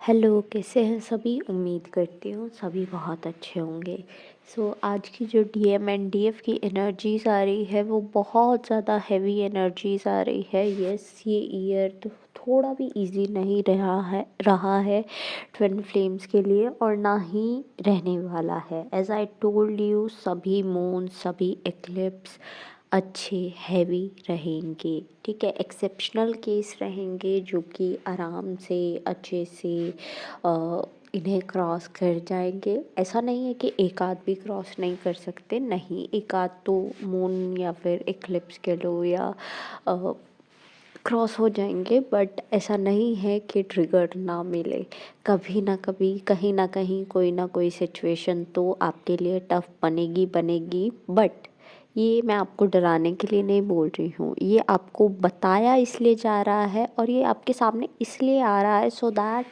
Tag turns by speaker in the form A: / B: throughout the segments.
A: Hello, कैसे हैं सभी? उम्मीद करती हूँ सभी बहुत अच्छे होंगे। आज की जो डीएम एंड डीएफ की एनर्जीज़ आ रही है वो बहुत ज़्यादा हैवी एनर्जीज़ आ रही है। यस, ये ईयर तो थोड़ा भी इजी नहीं रहा है ट्विन फ्लेम्स के लिए, और ना ही रहने वाला है। एज आई टोल्ड यू, सभी मून, सभी एक्लिप्स अच्छे हैवी रहेंगे। ठीक है, एक्सेप्शनल केस रहेंगे जो कि आराम से अच्छे से इन्हें क्रॉस कर जाएंगे। ऐसा नहीं है कि एक आध भी क्रॉस नहीं कर सकते, नहीं, एक आध तो मून या फिर इक्लिप्स के लो या क्रॉस हो जाएंगे, बट ऐसा नहीं है कि ट्रिगर ना मिले। कभी ना कभी, कहीं ना कोई सिचुएशन तो आपके लिए टफ बनेगी बनेगी। बट ये मैं आपको डराने के लिए नहीं बोल रही हूँ, ये आपको बताया इसलिए जा रहा है और ये आपके सामने इसलिए आ रहा है सो दैट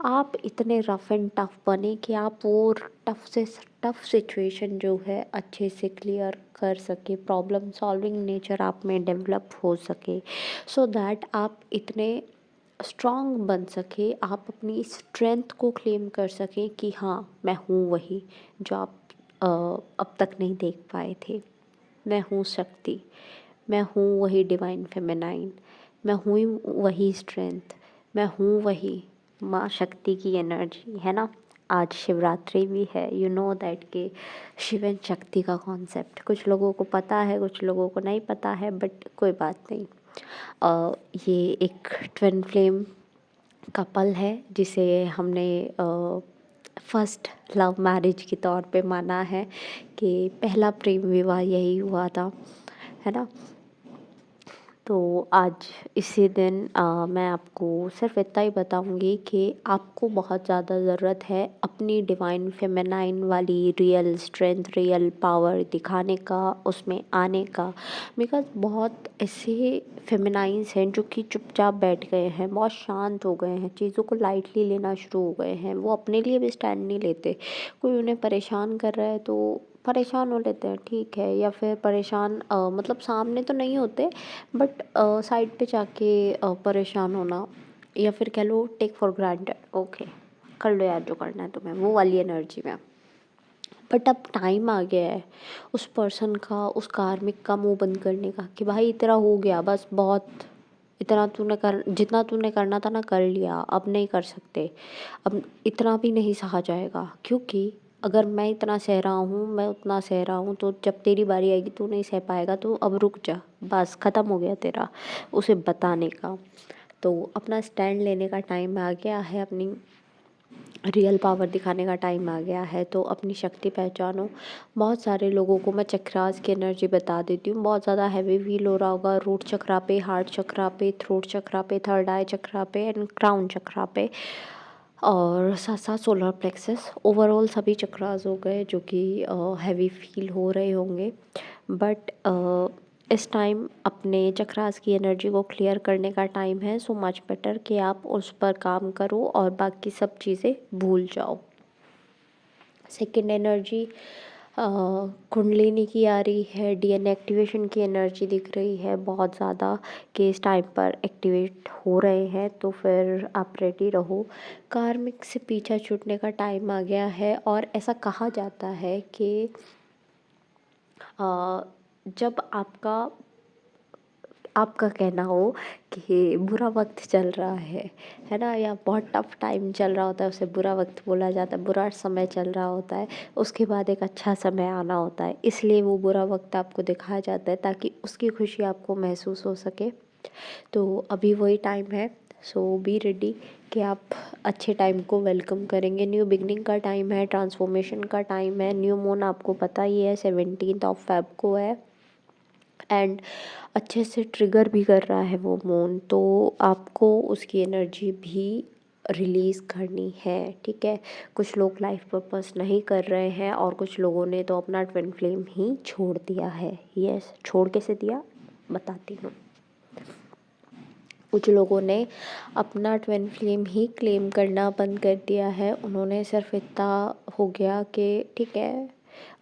A: आप इतने रफ एंड टफ बने कि आप वो टफ से टफ सिचुएशन जो है अच्छे से क्लियर कर सके, प्रॉब्लम सॉल्विंग नेचर आप में डेवलप हो सके, सो दैट आप इतने स्ट्रॉन्ग बन सके, आप अपनी स्ट्रेंथ को क्लेम कर सकें कि हाँ, मैं हूँ वही जो आप अब तक नहीं देख पाए थे। मैं हूँ शक्ति, मैं हूँ वही डिवाइन फेमिनाइन, मैं हूँ वही स्ट्रेंथ, मैं हूँ वही माँ शक्ति की एनर्जी, है ना। आज शिवरात्रि भी है, यू नो दैट के शिव एंड शक्ति का कॉन्सेप्ट कुछ लोगों को पता है, कुछ लोगों को नहीं पता है, बट कोई बात नहीं। ये एक ट्विन फ्लेम कपल है जिसे हमने फर्स्ट लव मैरिज के तौर पे माना है कि पहला प्रेम विवाह यही हुआ था, है ना। तो आज इसी दिन मैं आपको सिर्फ इतना ही बताऊंगी कि आपको बहुत ज़्यादा ज़रूरत है अपनी डिवाइन फेमिनाइन वाली रियल स्ट्रेंथ, रियल पावर दिखाने का, उसमें आने का। बिकॉज बहुत ऐसे फेमिनाइंस हैं जो कि चुपचाप बैठ गए हैं, बहुत शांत हो गए हैं, चीज़ों को लाइटली लेना शुरू हो गए हैं, वो अपने लिए भी स्टैंड नहीं लेते। कोई उन्हें परेशान कर रहा है तो परेशान हो लेते हैं, ठीक है, या फिर परेशान मतलब सामने तो नहीं होते, बट साइड पे जाके परेशान होना, या फिर कह लो टेक फॉर ग्रांटेड, ओके कर लो यार जो करना है तुम्हें, वो वाली एनर्जी में। बट अब टाइम आ गया है उस पर्सन का, उस कार्मिक का मुंह बंद करने का कि भाई तेरा हो गया, बस बहुत, इतना तूने कर, जितना तूने करना था ना कर लिया, अब नहीं कर सकते, अब इतना भी नहीं सहा जाएगा। क्योंकि अगर मैं इतना सह रहा हूँ, मैं उतना सह रहा हूँ, तो जब तेरी बारी आएगी तू नहीं सह पाएगा, तो अब रुक जा, बस ख़त्म हो गया तेरा, उसे बताने का। तो अपना स्टैंड लेने का टाइम आ गया है, अपनी रियल पावर दिखाने का टाइम आ गया है, तो अपनी शक्ति पहचानो। बहुत सारे लोगों को मैं चक्रास की एनर्जी बता देती हूँ, बहुत ज़्यादा हैवी फील हो रहा होगा रूट चक्रा पे, हार्ट चक्रा पे, थ्रोट चक्रा पे, थर्ड आई चक्रा पे एंड क्राउन चक्रा पे, और साथ साथ सोलर प्लेक्सस, ओवरऑल सभी चक्रास हो गए जो कि हैवी फील हो रहे होंगे। बट इस टाइम अपने चक्रास की एनर्जी को क्लियर करने का टाइम है, सो मच बेटर कि आप उस पर काम करो और बाकी सब चीज़ें भूल जाओ। सेकंड एनर्जी कुंडलिनी की आ रही है, डीएनए एक्टिवेशन की एनर्जी दिख रही है बहुत ज़्यादा, कि इस टाइम पर एक्टिवेट हो रहे हैं, तो फिर आप रेडी रहो। कार्मिक से पीछा छूटने का टाइम आ गया है, और ऐसा कहा जाता है कि जब आपका कहना हो कि बुरा वक्त चल रहा है ना, या बहुत टफ टाइम चल रहा होता है, उसे बुरा वक्त बोला जाता है, बुरा समय चल रहा होता है, उसके बाद एक अच्छा समय आना होता है, इसलिए वो बुरा वक्त आपको दिखाया जाता है ताकि उसकी खुशी आपको महसूस हो सके। तो अभी वही टाइम है, सो बी रेडी कि आप अच्छे टाइम को वेलकम करेंगे। न्यू बिगनिंग का टाइम है, ट्रांसफॉर्मेशन का टाइम है। न्यू मून आपको पता ही है 17th ऑफ फेब को है, एंड अच्छे से ट्रिगर भी कर रहा है वो मून, तो आपको उसकी एनर्जी भी रिलीज़ करनी है, ठीक है। कुछ लोग लाइफ पर्पस नहीं कर रहे हैं, और कुछ लोगों ने तो अपना ट्विन फ्लेम ही छोड़ दिया है। यस, छोड़ कैसे दिया बताती हूँ। कुछ लोगों ने अपना ट्विन फ्लेम ही क्लेम करना बंद कर दिया है, उन्होंने सिर्फ इतना हो गया कि ठीक है,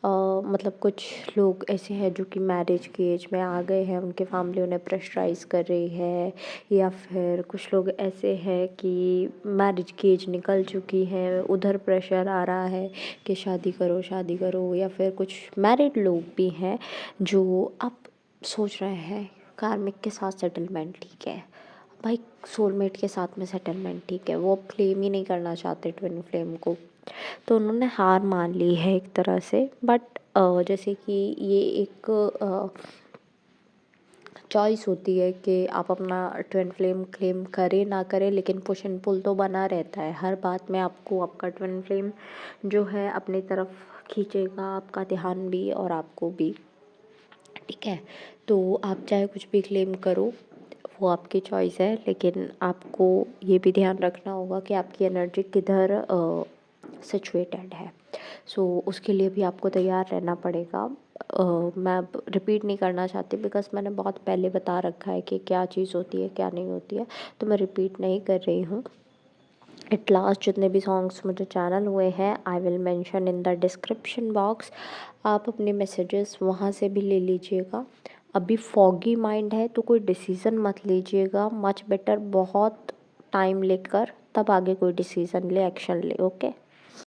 A: मतलब कुछ लोग ऐसे हैं जो कि मैरिज के एज में आ गए हैं, उनके फैमिली उन्हें प्रेशराइज़ कर रही है, या फिर कुछ लोग ऐसे हैं कि मैरिज की एज निकल चुकी है, उधर प्रेशर आ रहा है कि शादी करो, या फिर कुछ मैरिड लोग भी हैं जो अब सोच रहे हैं कार्मिक के साथ सेटलमेंट ठीक है भाई, सोलमेट के साथ में सेटलमेंट ठीक है, वो अब क्लेम ही नहीं करना चाहते ट्विन फ्लेम को, तो उन्होंने हार मान ली है एक तरह से। बट जैसे कि ये एक चॉइस होती है कि आप अपना ट्विन फ्लेम क्लेम करें ना करें, लेकिन पुश एंड पुल तो बना रहता है, हर बात में आपको आपका ट्विन फ्लेम जो है अपनी तरफ खींचेगा, आपका ध्यान भी और आपको भी, ठीक है। तो आप चाहे कुछ भी क्लेम करो, वो आपकी चॉइस है, लेकिन आपको ये भी ध्यान रखना होगा कि आपकी एनर्जी किधर सिचुएटेड है। सो उसके लिए भी आपको तैयार रहना पड़ेगा। मैं अब रिपीट नहीं करना चाहती बिकॉज़ मैंने बहुत पहले बता रखा है कि क्या चीज़ होती है क्या नहीं होती है, तो मैं रिपीट नहीं कर रही हूँ। एट लास्ट जितने भी सॉन्ग्स मुझे चैनल हुए हैं I will mention in the description box, आप अपने मैसेजेस वहाँ से भी ले लीजिएगा। अभी फॉगी माइंड है तो कोई डिसीज़न मत लीजिएगा, मच बेटर बहुत टाइम लेकर तब आगे कोई डिसीज़न ले, एक्शन ले, ओके।